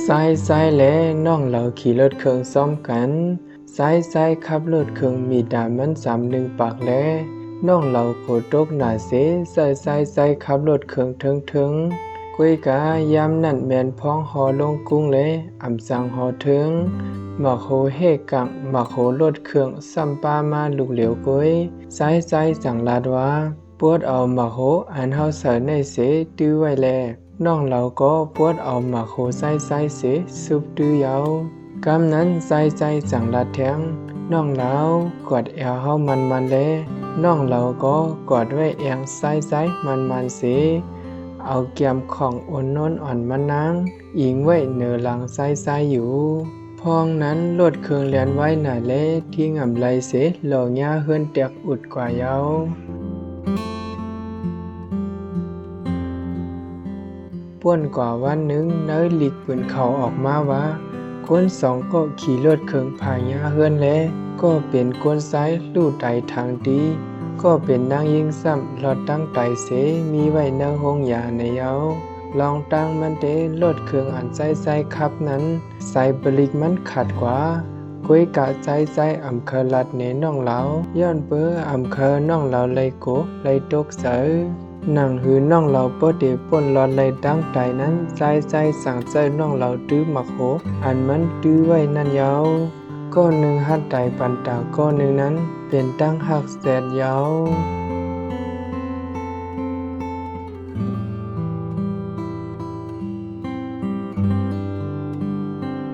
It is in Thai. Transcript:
ซ้ายและน้องเราขี่รถเครื่องซ้อมกันซ้ายขับรถเครื่องมีดามัน31ปากและน้องเราโคตกหน้าเสซ้ายขับรถเครื่องถึงก้วยกายามนั่นแม่นพ้องหอลงกุ้งและอำสังหอถึงมักโหเฮกังมักโหรถเครื่องซ้ำปามาลูกเหลียวก้วยซ้ายสังลาดว่าปวดเอามักโหอันเฮาใส่ในเสตื้อไว้แลน้องเราก็ปวดเอามักโหซ้ายเสซุบตื้อยาวกำนั้นซ้ายสังลาดแทงน้องเรากอดแอวเฮามันแลน้องเราก็กอดไว้แองซ้ายมันเสเอาแก้มของอ่อนโน้นอ่อนมานางอิงไว้เหนือหลังซ้ายอยู่พองนั้นรถเครื่องแล่นไว้หน้าแลที่งำไหลเสหล่อหญ้าเฮือนแตกอุดกว่ายาวป่วนกว่าวันหนึ่งเนยหลีกปืนเขาออกมาว่าคนสองก็ขี่รถเครื่องพายาเฮือนแลก็เป็นคนซ้ายลู่ไตทางดีก็เป็นนางยิงซ้ำรอดตั้งไตเสมีไว้ในห้องยาในเยาลองตั้งมันเตรถเครื่องอันซ้ายขับนั้นสายบริกมันขัดกว่าก้วยกะซ้ายอำเคอลัดเนน้องเหลาย้อนเปื้ออำเคอน้องเหลาไลโกไลตกเสอนั่งหือน้องเหลาเปิ้เดป่นรอดไลตั้งไตนั้นซ้ายสั่งใจน้องเหลาตื้อมักโหอันมันตื้อไว้นั่นยาวก็หนึ่งหัดไตปันตาก็หนึ่งนั้นเป็นตั้งหักแสนยาว